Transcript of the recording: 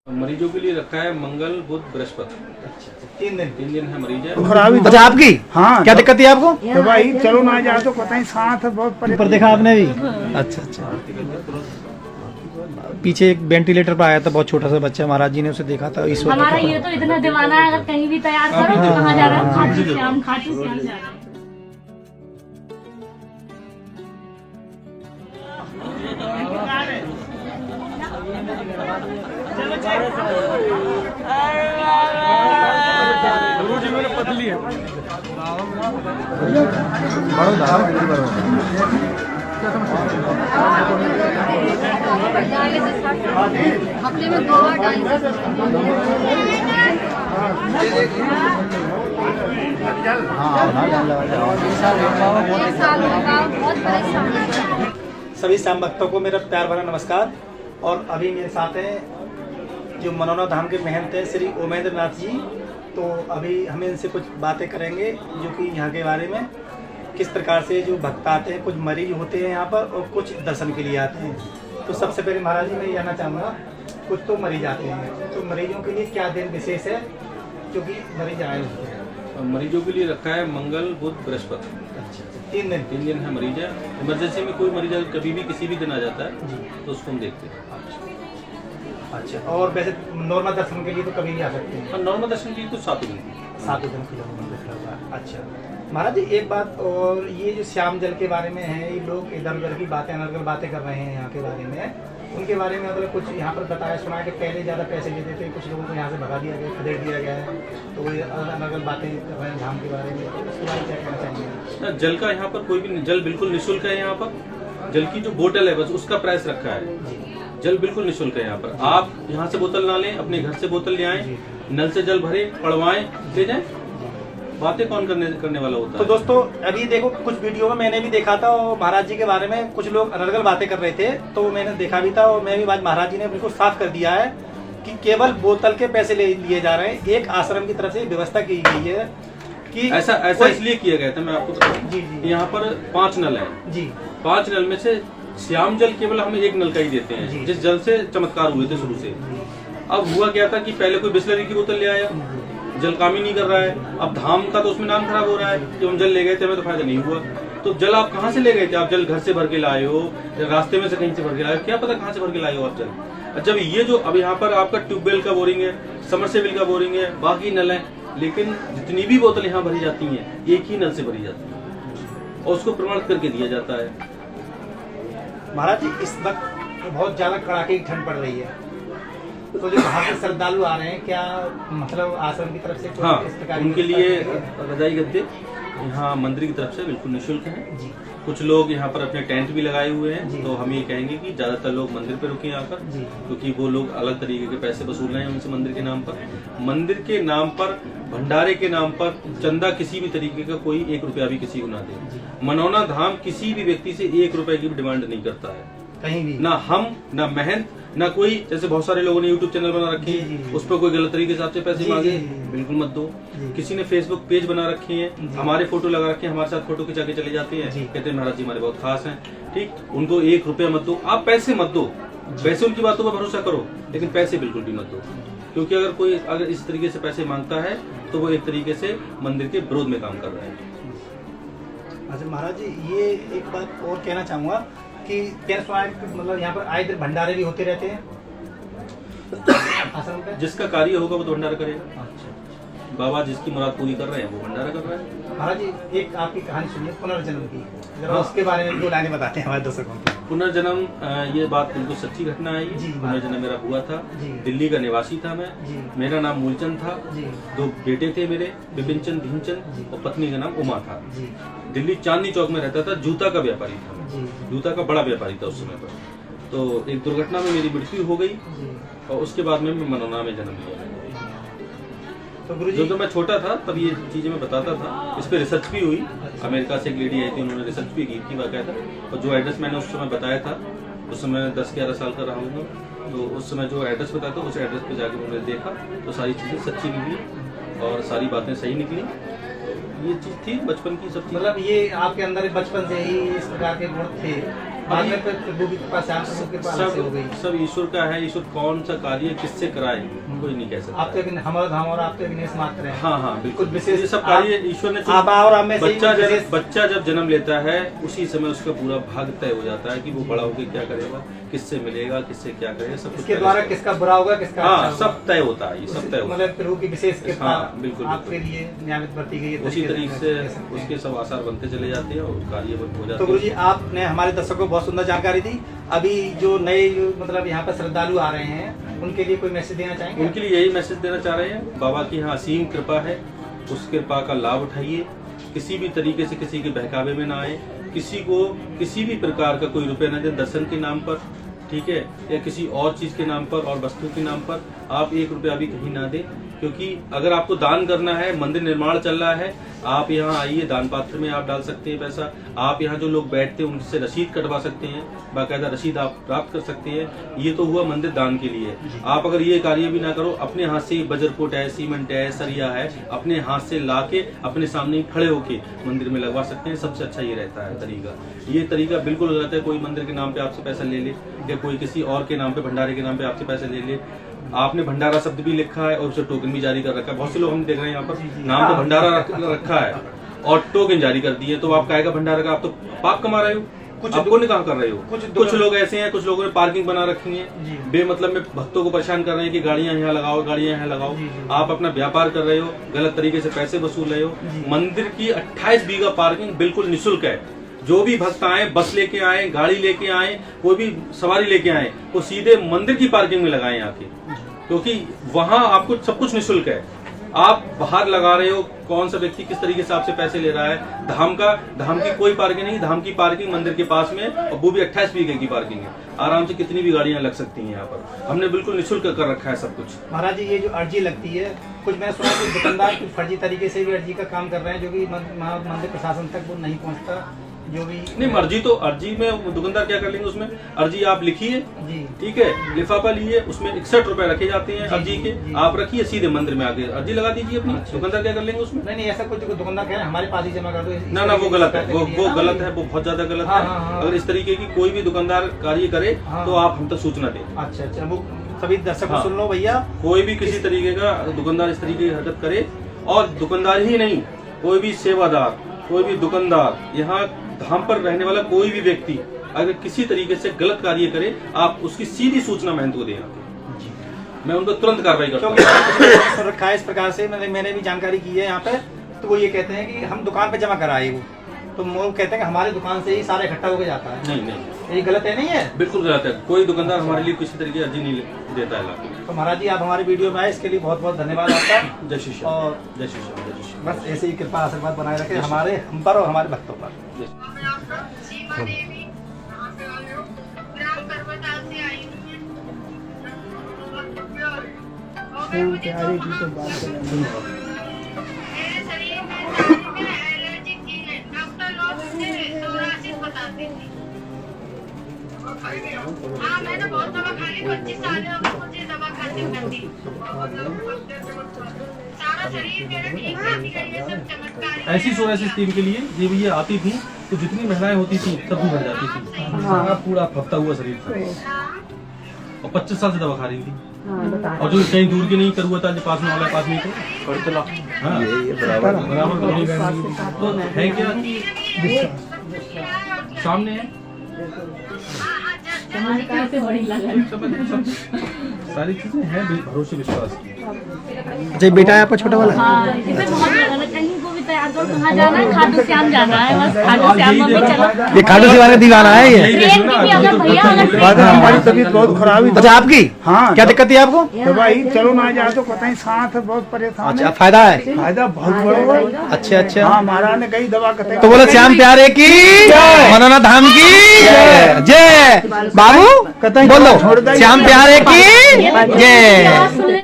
मरीजों के लिए रखा है मंगल बुध बृहस्पति। अच्छा, 3 दिन है मरीज है। खराबी अच्छा आपकी हाँ क्या दिक्कत थी आपको? तो भाई चलो ना जाए तो पता ही साथ बहुत ऊपर देखा आपने भी? अच्छा अच्छा। पीछे एक वेंटिलेटर पर आया था बहुत छोटा सा बच्चा, महाराज जी ने उसे देखा था इस वक्त। हमारा ये तो इतना दीवाना है, अगर कहीं भी तैयार करो तो कहाँ जा रहा है? खाटू श्याम जा रहा है। पतली है। हफ्ते में 2 बार डाल बहुत परेशान है। सभी श्याम भक्तों को मेरा प्यार भरा नमस्कार। और अभी मेरे साथ हैं जो मनौना धाम के महंत हैं श्री ओमेंद्र नाथ जी। तो अभी हम इनसे कुछ बातें करेंगे जो कि यहाँ के बारे में, किस प्रकार से जो भक्त आते हैं, कुछ मरीज होते हैं यहाँ पर और कुछ दर्शन के लिए आते हैं। तो सबसे पहले महाराज जी मैं ये जानना चाहूँगा, कुछ तो मरीज आते हैं, तो मरीजों के लिए क्या दिन विशेष है क्योंकि मरीज आए होते हैं? मरीजों के लिए रखा है मंगल बुध बृहस्पति। अच्छा, 3 दिन है मरीज है। इमरजेंसी में कोई मरीज अगर कभी भी किसी भी दिन आ जाता है तो उसको हम देखते हैं। अच्छा, और वैसे नॉर्मल दर्शन के लिए तो कभी भी आ सकते हैं? और नॉर्मल दर्शन के लिए तो 7 दिन। 7 दिन के लिए। अच्छा महाराज जी, एक बात और, ये जो श्याम जल के बारे में है, ये लोग इधर उधर की बातें अनर्गल बातें कर रहे हैं यहाँ के बारे में, उनके बारे में मतलब कुछ यहाँ पर बताया सुना है कि पहले ज़्यादा पैसे लेते थे, कुछ लोगों को यहाँ से भगा दिया गया, खदेड़ दिया गया है, तो वो अनर्गल बातें कर रहे हैं धाम के बारे में, उसके बारे में क्या कहना चाहेंगे? जल का यहाँ पर कोई भी जल बिल्कुल निःशुल्क है। यहाँ पर जल की जो बोतल है बस उसका प्राइस रखा है। जल बिल्कुल निःशुल्क है यहाँ पर। आप यहाँ से बोतल ना लें, अपने घर से बोतल ले आएं, नल से जल भरे, पड़वाएं, ले जाएं। बातें कौन करने वाला होता है? तो दोस्तों अभी देखो, कुछ वीडियो में मैंने भी देखा था और महाराज जी के बारे में कुछ लोग अनर्गल बातें कर रहे थे, तो मैंने देखा भी था और मैं भी आज महाराज जी ने बिल्कुल साफ कर दिया है कि केवल बोतल के पैसे लिए जा रहे हैं। एक आश्रम की तरफ से व्यवस्था की गई है कि ऐसा इसलिए किया गया था, मैं आपको बताऊं। जी। यहाँ पर 5 नल है जी। 5 नल में से श्याम जल केवल हमें 1 नल का ही देते हैं, जिस जल से चमत्कार हुए थे शुरू से। अब हुआ क्या था कि पहले कोई बिस्लरी की बोतल ले आया, जल काम ही नहीं कर रहा है। अब धाम का तो उसमें नाम खराब हो रहा है। जब हम जल ले गए थे हमें तो फायदा नहीं हुआ। तो जल आप कहाँ से ले गए थे? आप जल घर से भर के लाए हो, रास्ते में से कहीं से भर के लाए हो, क्या पता कहाँ से भर के लाए हो आप जल। जब ये जो अब यहाँ पर आपका ट्यूबवेल का बोरिंग है, समरसेबिल का बोरिंग है, बाकी नल है, लेकिन जितनी भी बोतल यहाँ भरी जाती हैं एक ही नल से भरी जाती है और उसको प्रमाणित करके दिया जाता है। महाराज जी, इस वक्त बहुत ज्यादा कड़ाके की ठंड पड़ रही है, तो जो वहाँ के श्रद्धालु आ रहे हैं, क्या मतलब आश्रम की तरफ से हाँ, इस प्रकार उनके लिए रजाई गद्दे यहाँ मंदिर की तरफ से बिल्कुल निःशुल्क है। जी। कुछ लोग यहाँ पर अपने टेंट भी लगाए हुए हैं, जी। तो हम ये कहेंगे कि ज्यादातर लोग मंदिर पे रुके यहाँ पर, क्योंकि वो लोग अलग तरीके के पैसे वसूल रहे हैं उनसे मंदिर के नाम पर। मंदिर के नाम पर, भंडारे के नाम पर चंदा किसी भी तरीके का कोई 1 रुपया भी किसी को ना दे। मनौना धाम किसी भी व्यक्ति से 1 रुपए की भी डिमांड नहीं करता है, कहीं भी। ना हम, ना महंत, ना कोई। जैसे बहुत सारे लोगों ने यूट्यूब चैनल बना रखी है, उस पर कोई गलत तरीके से आपसे पैसे मांगे, बिल्कुल मत दो। किसी ने फेसबुक पेज बना रखे हैं, हमारे फोटो लगा रखे हैं, हमारे साथ फोटो खिंचा के चले जाते हैं, कहते हैं महाराज जी हमारे बहुत खास हैं। ठीक, उनको 1 रुपया मत दो, आप पैसे मत दो। पैसे उनकी बातों पर भरोसा करो, लेकिन पैसे बिल्कुल भी मत दो, क्योंकि अगर इस तरीके से पैसे मांगता है तो वो एक तरीके से मंदिर के विरोध में काम कर रहा है। अच्छा महाराज जी, ये एक बात और कहना चाहूँगा कि क्या मतलब यहाँ पर आए दिन भंडारे भी होते रहते हैं आश्रम पे? जिसका कार्य होगा वो तो भंडारा करेगा। अच्छा। बाबा जिसकी मुराद पूरी कर रहे हैं वो भंडारा कर रहा है। महाराज जी, एक आपकी कहानी सुनिए पुनर्जन्म की, जरा उसके बारे में 2 लाइनें बताते हैं हमारे दर्शकों को। पुनर्जन्म, ये बात बिल्कुल सच्ची घटना है। ये पुनर्जन्म मेरा हुआ था। दिल्ली का निवासी था मैं। मेरा नाम मूलचंद था। 2 बेटे थे मेरे, विपिन चंद, भीमचंद, और पत्नी का नाम उमा था। दिल्ली चांदनी चौक में रहता था, जूता का व्यापारी था, जूता का बड़ा व्यापारी था उस समय पर। तो एक दुर्घटना में मेरी मृत्यु हो गई और उसके बाद में मैं मनौना में जन्म लिया। तो गुरुजी, जब मैं छोटा था तब ये चीजें मैं बताता था, इस पे रिसर्च भी हुई। अमेरिका से एक लेडी आई थी, उन्होंने रिसर्च भी की थी बाकायदा। और जो एड्रेस मैंने उस समय बताया था, उस समय 10-11 साल का रहा हूँ, तो उस समय जो एड्रेस बताया था उस एड्रेस पे जाकर उन्होंने देखा तो सारी चीजें सच्ची निकली और सारी बातें सही निकली। ये चीज थी बचपन की सब। मतलब ये आपके अंदर बचपन से ही इस प्रकार के गुण थे बाद में फिर प्रभु की कृपा श्याम प्रभु की कृपा अलग से हो गई। सब ईश्वर का है। ईश्वर कौन सा कार्य किससे कराए कोई नहीं कह सकता। आप तो हमारा धाम और आप तो विनेश मात्र हैं। हाँ हाँ बिल्कुल कुछ विशेष ये सब कार्य ईश्वर ने आप और हम में से बच्चा जब जन्म लेता है उसी समय उसका पूरा भाग तय हो जाता है कि वो बड़ा होकर क्या करेगा, किससे मिलेगा, किससे क्या करेगा, सब कुछ इसके द्वारा किसका बुरा होगा किसका अच्छा हाँ होगा। सब तय होता है। ये सब तय होता है। मतलब प्रभु की विशेष कृपा हाँ, बिल्कुल, आपके लिए नियमित बरती गई है। उसी तरीके से उसके सब आसार बनते चले जाते हैं और कार्य हो तो जाते गुरुजी हैं। आपने हमारे दर्शकों को बहुत सुंदर जानकारी दी। अभी जो नए मतलब यहाँ पर श्रद्धालु आ रहे हैं उनके लिए कोई मैसेज देना चाहेंगे? उनके लिए यही मैसेज देना चाह रहे हैं, बाबा की यहाँ असीम कृपा है, उस कृपा का लाभ उठाइए। किसी भी तरीके से किसी के बहकावे में ना आए, किसी को किसी भी प्रकार का कोई रुपया न दे दर्शन के नाम पर, ठीक है, या किसी और चीज के नाम पर और वस्तु के नाम पर आप 1 रुपया भी कहीं ना दें। क्योंकि अगर आपको दान करना है, मंदिर निर्माण चल रहा है, आप यहाँ आइए, दान पात्र में आप डाल सकते हैं पैसा। आप यहाँ जो लोग बैठते हैं उनसे रसीद कटवा सकते हैं, बाकायदा रसीद आप प्राप्त कर सकते हैं। ये तो हुआ मंदिर दान के लिए। आप अगर ये कार्य भी ना करो, अपने हाथ से बजरकोट है, सीमेंट है, सरिया है, अपने हाथ से ला के अपने सामने खड़े होके मंदिर में लगवा सकते हैं। सबसे अच्छा ये रहता है तरीका। ये तरीका बिल्कुल गलत है। कोई मंदिर के नाम पे आपसे पैसा ले ले या कोई किसी और के नाम पे, भंडारे के नाम पे आपसे पैसे ले ले। आपने भंडारा शब्द भी लिखा है और उसे टोकन भी जारी कर रखा है। बहुत से लोग हम देख रहे हैं यहाँ पर नाम तो भंडारा रखा है और टोकन जारी कर दिए। तो आप काहेगा भंडारा का, आप तो पाप कमा रहे हो, कुछ आपको नहीं काम कर रहे हो। कुछ लोग ऐसे हैं, कुछ लोगों ने पार्किंग बना रखी है, बेमतलब में भक्तों को परेशान कर रहे हैं कि गाड़ियां यहाँ लगाओ, गाड़ियां यहाँ लगाओ। आप अपना व्यापार कर रहे हो, गलत तरीके से पैसे वसूल रहे हो। मंदिर की 28 बीघा पार्किंग बिल्कुल निःशुल्क है। जो भी भक्त आए, बस लेके आए, गाड़ी लेके आए, कोई भी सवारी लेके आए, वो सीधे मंदिर की पार्किंग में लगाए आके, क्योंकि वहां आपको सब कुछ निःशुल्क है। आप बाहर लगा रहे हो, कौन सा व्यक्ति किस तरीके से आपसे पैसे ले रहा है। धाम की कोई पार्किंग नहीं, धाम की पार्किंग मंदिर के पास में, और वो भी 28 बीघे की पार्किंग है। आराम से कितनी भी गाड़ियां लग सकती हैं यहाँ पर। हमने बिल्कुल निःशुल्क कर रखा है सब कुछ। महाराज जी, ये जो अर्जी लगती है, कुछ मैंने सुना कि दुकानदार कुछ फर्जी तरीके से भी अर्जी का काम कर रहे हैं, जो कि मंदिर प्रशासन तक वो नहीं पहुँचता। जो भी नहीं, अर्जी में दुकानदार क्या कर लेंगे, उसमें अर्जी आप लिखिए, जी ठीक है, लिफाफा लिए, उसमें 61 रुपए रखे जाते हैं अर्जी के। आप रखिए, सीधे मंदिर में आके अर्जी लगा दीजिए अपनी। दुकानदार क्या कर लेंगे उसमें? नहीं, ऐसा कुछ दुकानदार कह रहे हैं हमारे पास ही जमा कर दो। ना वो गलत है, वो गलत है, वो बहुत ज्यादा गलत है। अगर इस तरीके की कोई भी दुकानदार कार्य करे तो आप हम तक सूचना दें। अच्छा, वो सभी दर्शकों सुन लो भैया, कोई भी किसी तरीके का दुकानदार इस तरीके की हरकत करे, और दुकानदार ही नहीं, कोई भी सेवादार, कोई भी दुकानदार, यहाँ धाम पर रहने वाला कोई भी व्यक्ति अगर किसी तरीके से गलत कार्य करे, आप उसकी सीधी सूचना महंत को दें। मैं उनको तुरंत कार्रवाई करता हूँ। रखा है इस प्रकार से, मैंने भी जानकारी की है यहाँ पे। तो वो ये कहते हैं कि हम दुकान पे जमा कराए, वो तो वो कहते हैं कि हमारे दुकान से ही सारा इकट्ठा होकर जाता है। नहीं, ये गलत है, नहीं है? बिल्कुल गलत है। कोई दुकानदार हमारे लिए किसी तरीके की अर्जी नहीं देता है। तो महाराज जी, आप हमारी वीडियो में आए, इसके लिए बहुत बहुत धन्यवाद आपका। जय श्री श्याम। और जय श्री श्याम, जय श्री श्याम। बस ऐसे ही कृपा आशीर्वाद बनाए रखे हमारे हम पर और हमारे भक्तों पर। सीमा देवी, कहाँ से आए हो? ग्राम करबताल से आई हूँ मैं। और मुझे तो मेरे शरीर में सारी में एलर्जी थी, डॉक्टर लोग मुझे 84 बताते थे। हाँ, मैंने बहुत दवा खा ली, 25 साल हो मुझे दवा खाते करती। सारा शरीर मेरा ठीक रहती है, ये सब चमत्कार। ऐसी सोरासिस टीम के लिए ये भी ये आती थी तो जितनी महिलाएं होती थी सब भी भर जाती थी। सारा पूरा फपता हुआ शरीर था, और 25 साल से दवा खा रही थी। और जो कहीं दूर के नहीं करुआ था, जो पास में वाला पास में तो हाँ, बराबर तो है क्या सामने है। चमत्कार से बड़ी लगन। सारी चीजें हैं भरोसे विश्वास की। जय बेटा है आपका छोटा वाला। हाँ, इसमें बहुत लगन है। कहीं को भी तैयार करो, कहाँ जाना है, खाटू श्याम जाना है, बस खाटू श्याम में चलो। ये खाटू श्याम का दीवाना है ये। ट्रेन की भी अगर भैया अगर हमारी तबीयत बहुत खराब हुई। अच्छा, आपकी हाँ, क्या दिक्कत थी आपको? तो भाई चलो ना जाए तो पता ही, साथ बहुत परेशान अच्छा, है। फायदा है? फायदा बहुत बड़ा है। अच्छा। हाँ, महाराज ने कई दवा करते। तो बोलो श्याम प्यारे की, मनोना धाम की जय। बाबू बोलो श्याम प्यारे की जय।